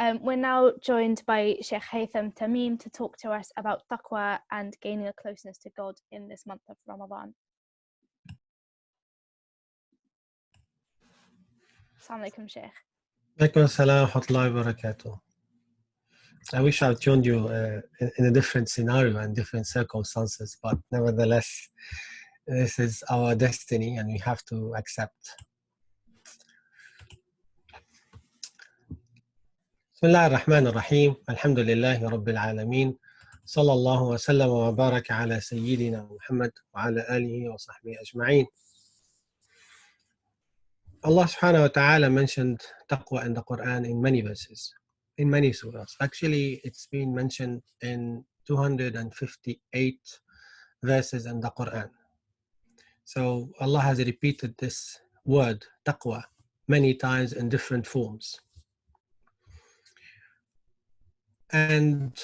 We're now joined by Shaykh Haytham Tamim to talk to us about Taqwa and gaining a closeness to God in this month of Ramadan. Assalamu alaikum, Shaykh. Alaikum assalam wa rahmatullahi wa barakatuh. I wish I joined you in a different scenario and different circumstances, but nevertheless, this is our destiny and we have to accept. Bismillah ar-Rahman ar-Rahim. Alhamdulillahi Rabbil Alameen. Sallallahu wa sallam wa baraka ala Sayyidina Muhammad wa ala alihi wa sahbihi ajma'een. Allah subhanahu wa ta'ala mentioned taqwa in the Quran in many verses, in many surahs. Actually, it's been mentioned in 258 verses in the Quran. So Allah has repeated this word, taqwa, many times in different forms. And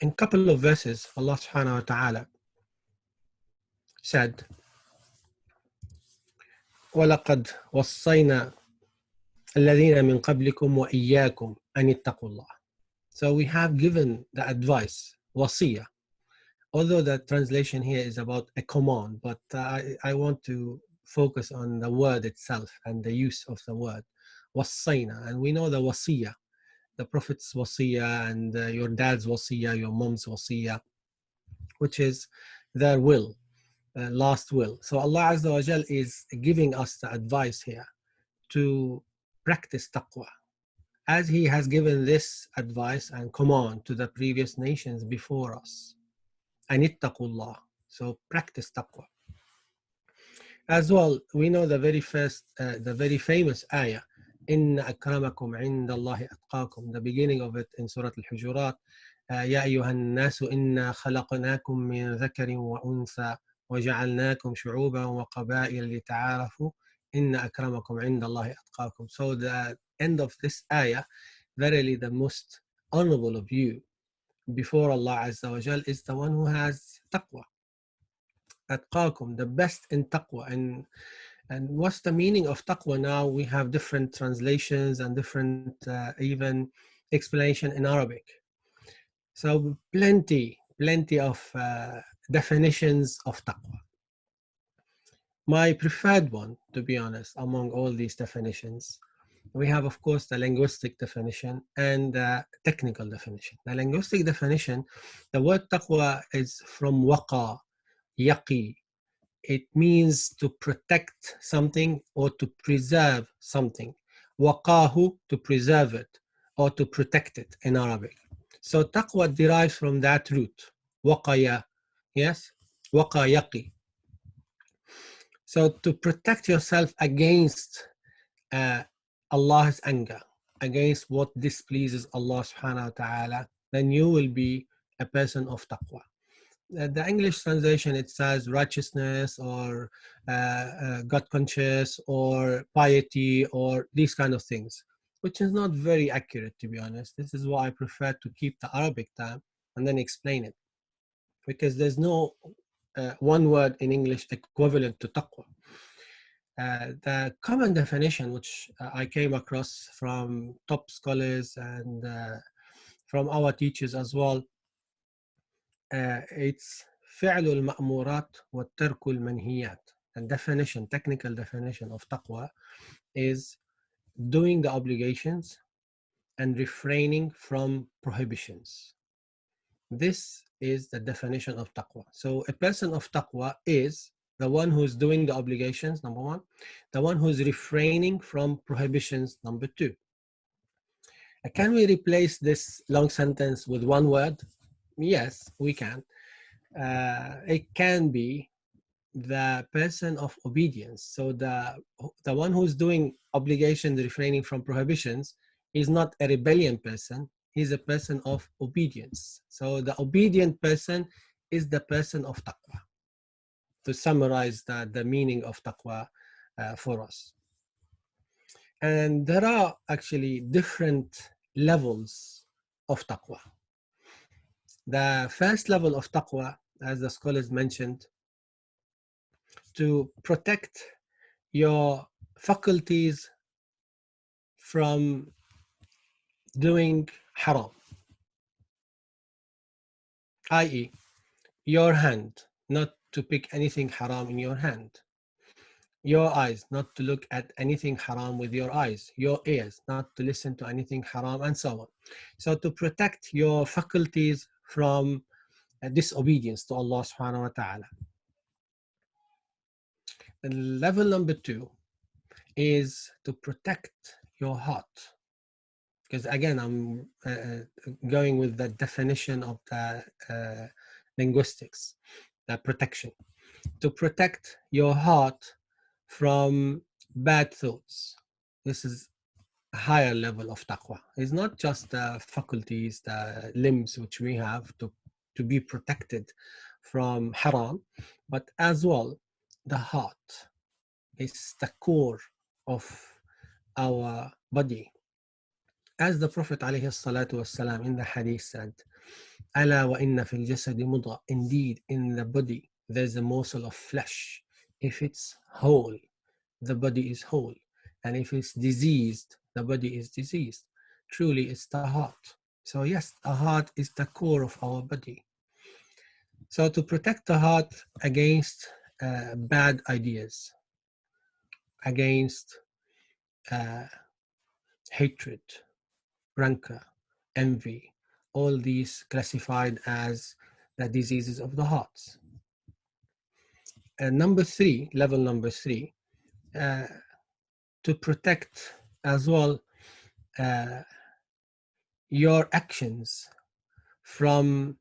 in a couple of verses, Allah subhanahu wa ta'ala said, وَلَقَدْ وَصَّيْنَا الَّذِينَ مِنْ قَبْلِكُمْ وَإِيَّاكُمْ أَنِ اتَّقُوا اللَّهَ. So we have given the advice, wasiyah, although the translation here is about a command, but I want to focus on the word itself and the use of the word, wassayna. And we know the wasiyah, the Prophet's wasiyah and your dad's wasiyah, your mom's wasiyah, which is their will, last will. So Allah Azza wa Jal is giving us the advice here to practice taqwa, as He has given this advice and command to the previous nations before us. Anittaqullah. So practice taqwa. As well, we know the very famous ayah, Inna akramakum indallahi atqakum, the beginning of it in Surah Al-Hujurat. Ya ayyuhan nasu inna khalaqnakum min dhakarin wa untha wa ja'alnakum shu'uban wa qaba'il lita'arafu inna akramakum indallahi atqakum. So the end of this ayah, verily the most honorable of you before Allah Azza wa Jal is the one who has taqwa. Atqakum, the best in taqwa. And what's the meaning of taqwa now? We have different translations and different even explanation in Arabic. So plenty of definitions of taqwa. My preferred one, to be honest, among all these definitions, we have, of course, the linguistic definition and the technical definition. The linguistic definition, the word taqwa is from waqa, yaqi. It means to protect something or to preserve something. Waqahu, to preserve it or to protect it in Arabic. So taqwa derives from that root. Waqaya, yes? Waqa yaqi. So to protect yourself against Allah's anger, against what displeases Allah subhanahu wa ta'ala, then you will be a person of taqwa. The English translation, it says righteousness or God conscious or piety or these kind of things, which is not very accurate, to be honest. This is why I prefer to keep the Arabic term and then explain it, because there's no one word in English equivalent to taqwa. The common definition, which I came across from top scholars and from our teachers as well, it's فعل المأمورات وترك المنهيات. And definition, technical definition of taqwa is doing the obligations and refraining from prohibitions. This is the definition of taqwa. So a person of taqwa is the one who's doing the obligations, number one, the one who's refraining from prohibitions, number two. Can we replace this long sentence with one word? Yes, we can. It can be the person of obedience. So the one who's doing obligations, refraining from prohibitions, is not a rebellion person. He's a person of obedience. So the obedient person is the person of taqwa. To summarize the meaning of taqwa for us. And there are actually different levels of taqwa. The first level of taqwa, as the scholars mentioned, to protect your faculties from doing haram, i.e., your hand, not to pick anything haram in your hand, your eyes, not to look at anything haram with your eyes, your ears, not to listen to anything haram, and so on. So to protect your faculties from disobedience to Allah subhanahu wa ta'ala. And level number 2 is to protect your heart. Because again, I'm going with the definition of the linguistics, the protection. To protect your heart from bad thoughts. This is a higher level of taqwa. It's not just the faculties, the limbs which we have to be protected from haram, but as well the heart is the core of our body. As the Prophet ﷺ in the hadith said, ألا وإن في الجسد مضغة. Indeed, in the body there's a morsel of flesh. If it's whole, the body is whole. And if it's diseased, the body is diseased. Truly, it's the heart. So yes, the heart is the core of our body. So to protect the heart against bad ideas, against hatred, rancor, envy, all these classified as the diseases of the heart. Number 3, level number 3, to protect as well your actions from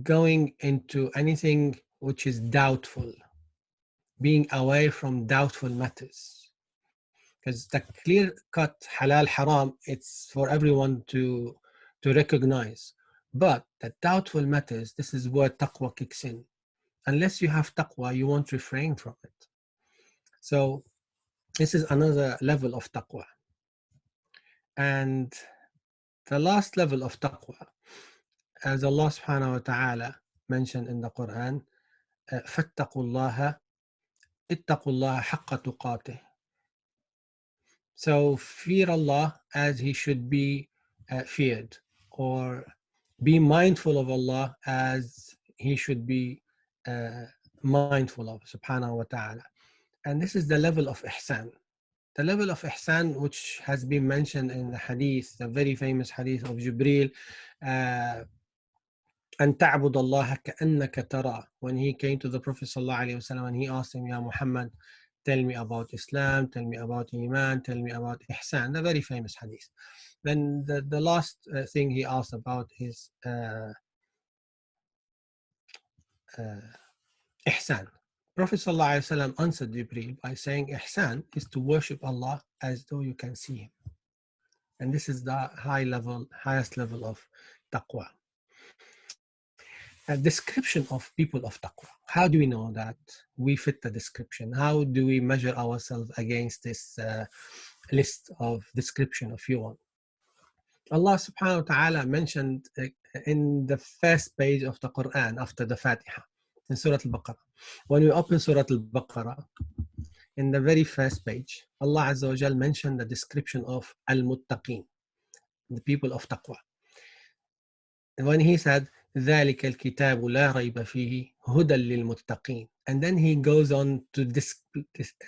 going into anything which is doubtful, being away from doubtful matters. Because the clear-cut halal haram, it's for everyone to recognize. But the doubtful matters, this is where taqwa kicks in. Unless you have taqwa, you won't refrain from it. So this is another level of taqwa. And the last level of taqwa, as Allah subhanahu wa ta'ala mentioned in the Quran, فَاتَّقُوا اللَّهَ اتَّقُوا اللَّهَ حَقَّ تُقَاتِهِ. So fear Allah as He should be feared, or be mindful of Allah as He should be mindful of, subhanahu wa ta'ala. And this is the level of ihsan. The level of ihsan which has been mentioned in the hadith, the very famous hadith of Jibreel, أن تعبد الله كأنك ترى. When he came to the Prophet ﷺ and he asked him, Ya Muhammad, tell me about Islam, tell me about Iman, tell me about Ihsan, the very famous hadith. Then the last thing he asked about is Ihsan. Prophet ﷺ answered Jibreel by saying, Ihsan is to worship Allah as though you can see Him. And this is the highest level of taqwa. A description of people of taqwa. How do we know that we fit the description? How do we measure ourselves against this list of description, if you want? Allah subhanahu wa ta'ala mentioned in the first page of the Quran after the Fatiha, in Surah Al-Baqarah. When we open Surah Al-Baqarah, in the very first page, Allah Azza wa Jal mentioned the description of Al-Muttaqeen, the people of taqwa. And when he said, ذَلِكَ الْكِتَابُ لَا رَيْبَ فِيهِ هُدًى لِلْمُتَّقِينَ. And then he goes on to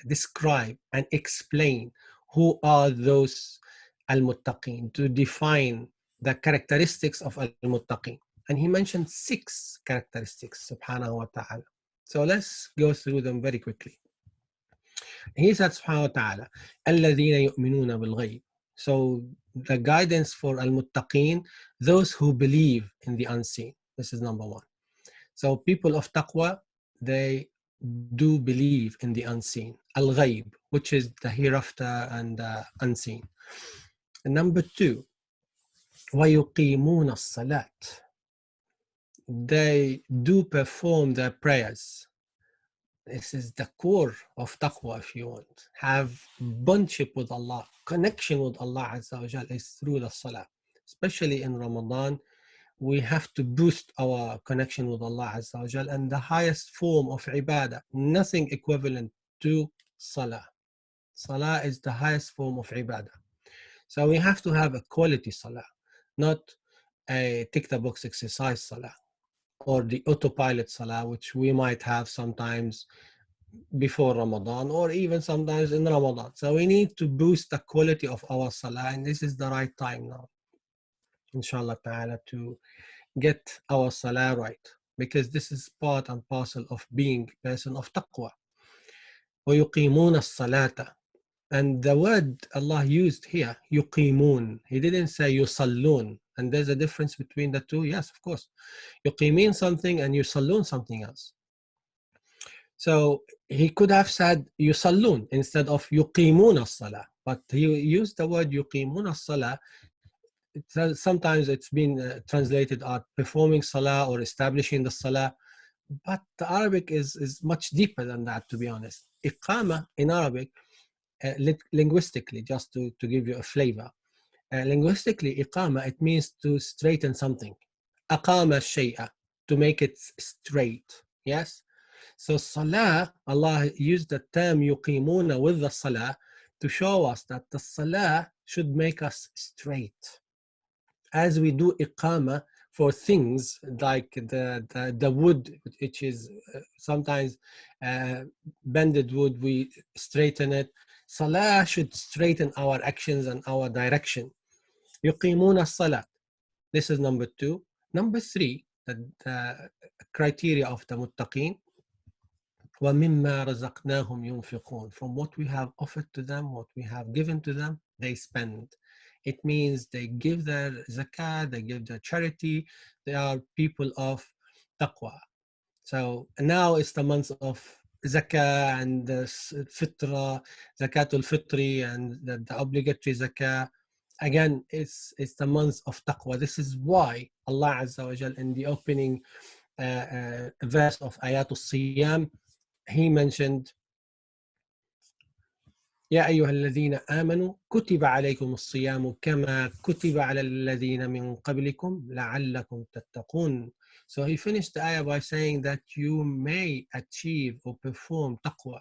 describe and explain who are those al-muttaqeen, to define the characteristics of al-muttaqeen. And he mentioned 6 characteristics, subhanahu wa ta'ala. So let's go through them very quickly. He said, subhanahu wa ta'ala, الَّذِينَ يُؤْمِنُونَ بِالْغَيْبِ. So the guidance for al-muttaqeen, those who believe in the unseen. This is number 1. So people of taqwa, they do believe in the unseen. Al-ghayb, which is the hereafter and the unseen. And number 2, وَيُقِيمُونَ الصَّلَاةِ. They do perform their prayers. This is the core of taqwa, if you want. Have bondship with Allah, connection with Allah Azza wa Jal is through the salah. Especially in Ramadan, we have to boost our connection with Allah Azza wa Jal, and the highest form of ibadah, nothing equivalent to salah. Salah is the highest form of ibadah. So we have to have a quality salah, not a tick-the-box exercise salah or the autopilot salah, which we might have sometimes before Ramadan or even sometimes in Ramadan. So we need to boost the quality of our salah, and this is the right time now, inshallah ta'ala, to get our salah right, because this is part and parcel of being a person of taqwa. وَيُقِيمُونَ الصَّلَاةَ. And the word Allah used here, yuqimun. He didn't say yusallun. And there's a difference between the two. Yes, of course. Yuqimin something and yusallun something else. So he could have said yusallun instead of yuqimun as-salah. But he used the word yuqimun as-salah. Sometimes it's been translated as performing salah or establishing the salah. But the Arabic is much deeper than that, to be honest. Iqama in Arabic, linguistically, just to give you a flavor. Linguistically, iqama, it means to straighten something. Aqama shay'a, to make it straight. Yes? So salah, Allah used the term yuqimuna with the salah to show us that the salah should make us straight. As we do iqama for things like the wood, which is sometimes bended wood, we straighten it. Salah should straighten our actions and our direction. يقيمون الصلاة. This is number 2. Number 3, the criteria of the muttaqeen. وَمِمَّا رَزَقْنَاهُمْ يُنْفِقُونَ. From what we have offered to them, what we have given to them, they spend. It means they give their zakah, they give their charity. They are people of taqwa. So now it's the month of zakah and the fitra, zakatul fitri, and the obligatory zakah. Again, it's the month of taqwa. This is why Allah Azza wa Jal, in the opening verse of Ayatul Siyam, He mentioned, يا أيها الذين آمنوا كتب عليكم الصيام كما كتب على الذين من قبلكم لعلكم تتقون. So he finished the ayah by saying that you may achieve or perform taqwa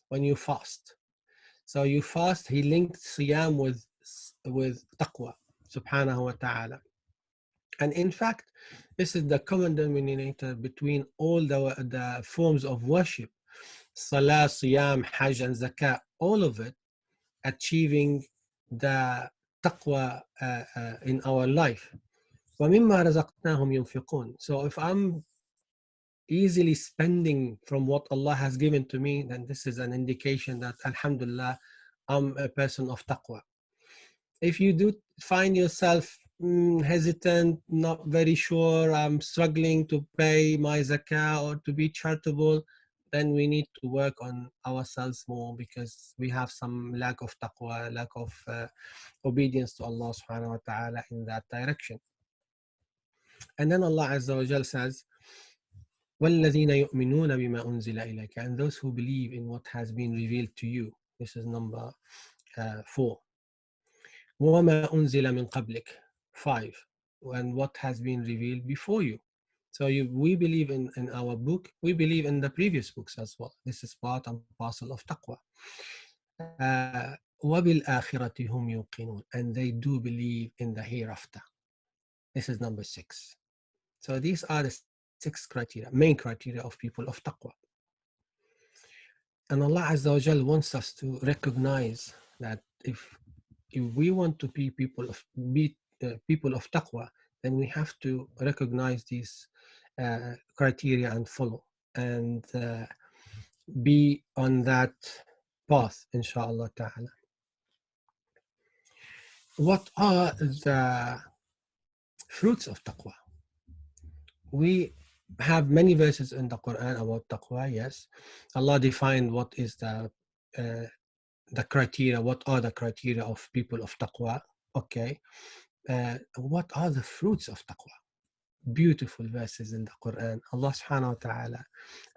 when you fast. So you fast, he linked siyam with taqwa, subhanahu wa ta'ala. And in fact, this is the common denominator between all the forms of worship. Salah, siyam, hajj, and zakah, all of it achieving the taqwa in our life. وَمِمَّا رَزَقْنَاهُمْ يُنْفِقُونَ. So if I'm easily spending from what Allah has given to me, then this is an indication that, alhamdulillah, I'm a person of taqwa. If you do find yourself hesitant, not very sure, I'm struggling to pay my zakah or to be charitable, then we need to work on ourselves more, because we have some lack of taqwa, lack of obedience to Allah subhanahu wa ta'ala in that direction. And then Allah Azza wa Jal says, وَالَّذِينَ يُؤْمِنُونَ بِمَا أُنزِلَ إِلَيْكَ. And those who believe in what has been revealed to you. This is number 4. وَمَا أُنزِلَ مِن قَبْلِكَ. 5. And what has been revealed before you. So we believe in our book, we believe in the previous books as well. This is part and parcel of taqwa. وَبِالْآخِرَةِ هُمْ يُوقِنُونَ. And they do believe in the hereafter. This is number 6. So these are the 6 criteria, main criteria of people of taqwa. And Allah Azza wa Jal wants us to recognize that if we want to be people of taqwa, then we have to recognize these criteria and follow and be on that path, inshallah ta'ala. What are the fruits of taqwa? We have many verses in the Quran about taqwa, yes. Allah defined what is the criteria, what are the criteria of people of taqwa. Okay. What are the fruits of taqwa? Beautiful verses in the Quran. Allah subhanahu wa ta'ala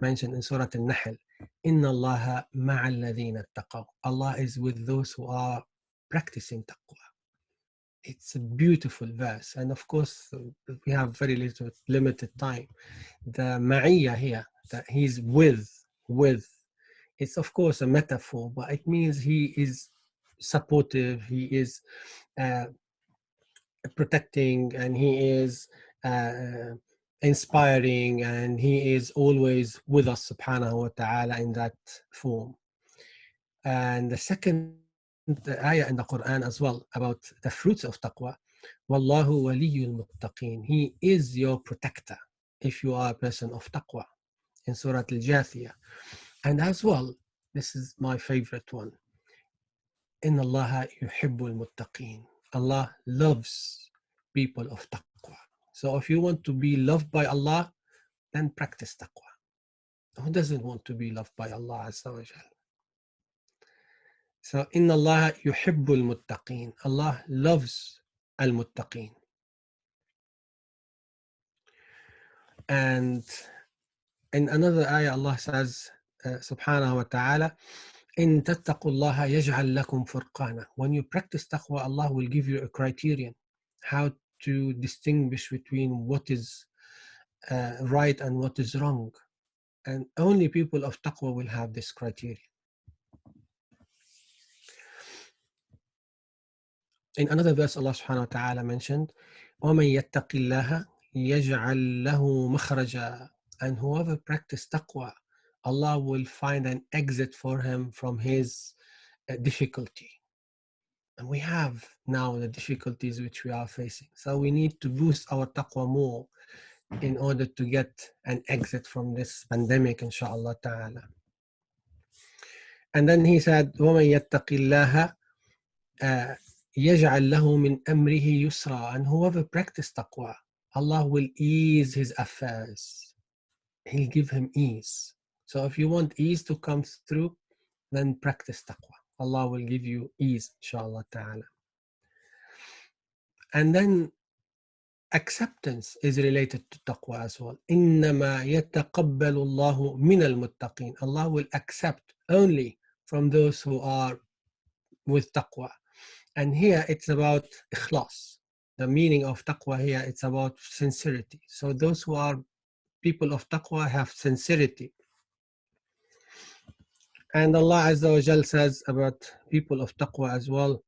mentioned in Surah Al-Nahl, Inna Allaha ma'al ladhina taqaw. Allah is with those who are practicing taqwa. It's a beautiful verse. And of course, we have very limited time. The ma'iyya here, that he's with. It's of course a metaphor, but it means he is supportive, he is protecting, and he is inspiring, and he is always with us subhanahu wa ta'ala in that form. And the second ayah in the Quran as well about the fruits of taqwa, Wallahu waliyul muttaqeen. He is your protector if you are a person of taqwa, in Surah Al-Jathiyah. And as well, this is my favorite one, Inna Allaha yuhibbul muttaqeen. Allah loves people of taqwa. So if you want to be loved by Allah, then practice taqwa. Who doesn't want to be loved by Allah Azza wa Jal? So Inna Allaha yuhibbul muttaqeen. Allah loves al-muttaqeen. And in another ayah, Allah says, subhanahu wa ta'ala, In tattaqullaha yaj'al lakum furqana. When you practice taqwa, Allah will give you a criterion how to distinguish between what is right and what is wrong. And only people of taqwa will have this criterion. In another verse, Allah subhanahu wa ta'ala mentioned, وَمَن يَتَّقِ اللَّهَ يَجْعَل لَهُ مَخْرَجًا. And whoever practices taqwa, Allah will find an exit for him from his difficulty. And we have now the difficulties which we are facing. So we need to boost our taqwa more in order to get an exit from this pandemic, inshaAllah ta'ala. And then he said, وَمَن يَتَّقِ اللَّهَ يَجْعَل لَهُ مِنْ أَمْرِهِ يُسْرًا. And whoever practices taqwa, Allah will ease his affairs. He'll give him ease. So if you want ease to come through, then practice taqwa. Allah will give you ease, inshaAllah ta'ala. And then acceptance is related to taqwa as well. إِنَّمَا يَتَقَبَّلُ اللَّهُ مِنَ الْمُتَّقِينَ. Allah will accept only from those who are with taqwa. And here it's about ikhlas. The meaning of taqwa here, it's about sincerity. So those who are people of taqwa have sincerity. And Allah Azza wa Jal says about people of taqwa as well,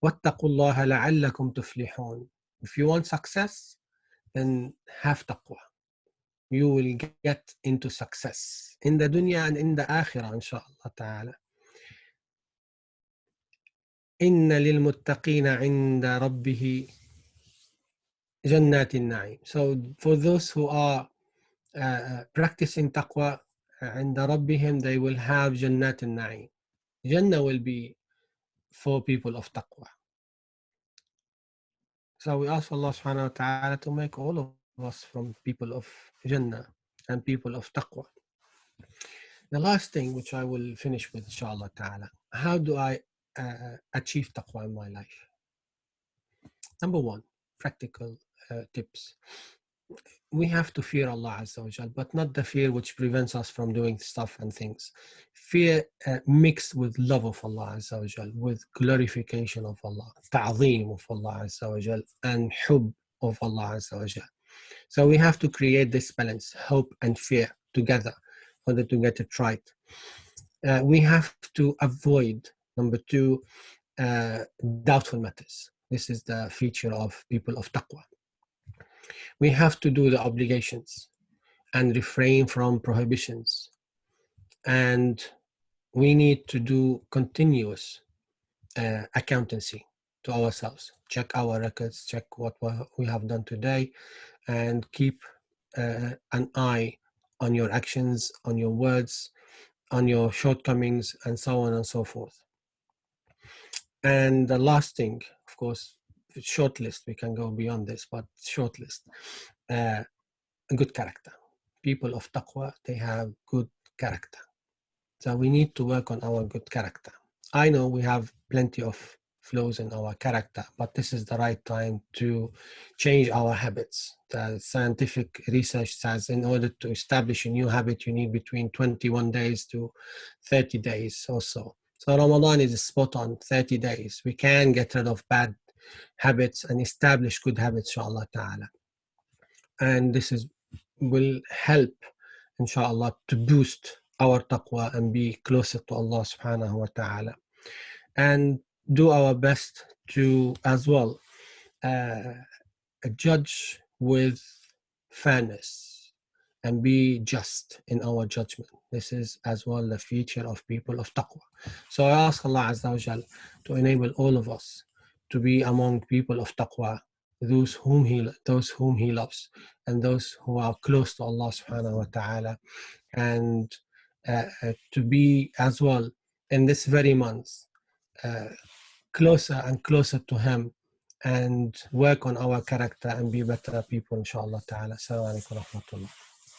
وَاتَّقُوا اللَّهَ لَعَلَّكُمْ تُفْلِحُونَ. If you want success, then have taqwa. You will get into success in the dunya and in the akhirah, inshaAllah ta'ala. إِنَّ لِلْمُتَّقِينَ عِنْدَ رَبِّهِ جَنَّاتِ النَّعِيمِ. So for those who are practicing taqwa, عند ربهم, they will have جنات النعيم. Jannah will be for people of taqwa. So we ask Allah subhanahu wa ta'ala to make all of us from people of Jannah and people of taqwa. The last thing which I will finish with, inshallah ta'ala, how do I achieve taqwa in my life? Number one, practical tips. We have to fear Allah Azza wa Jal, but not the fear which prevents us from doing stuff and things. Fear mixed with love of Allah Azza wa Jal, with glorification of Allah, ta'zeem of Allah Azza wa Jal, and hub of Allah Azza wa Jal. So we have to create this balance, hope and fear together in order to get it right. We have to avoid, number two, doubtful matters. This is the feature of people of taqwa. We have to do the obligations and refrain from prohibitions. And we need to do continuous accountancy to ourselves. Check our records, check what we have done today, and keep an eye on your actions, on your words, on your shortcomings, and so on and so forth. And the last thing, of course, short list, we can go beyond this, but short list, a good character. People of taqwa, they have good character. So we need to work on our good character. I know we have plenty of flaws in our character, but this is the right time to change our habits. The scientific research says in order to establish a new habit, you need between 21 days to 30 days or so. So Ramadan is spot on, 30 days. We can get rid of bad habits and establish good habits, inshaAllah ta'ala. And this will help, inshaAllah, to boost our taqwa and be closer to Allah subhanahu wa ta'ala. And do our best to as well judge with fairness and be just in our judgment. This is as well the feature of people of taqwa. So I ask Allah Azza wa Jal to enable all of us to be among people of taqwa, those whom He loves, and those who are close to Allah Subhanahu wa Taala, and to be as well in this very month closer and closer to Him, and work on our character and be better people, inshallah ta'ala. Assalamu alaikum wa rahmatullah.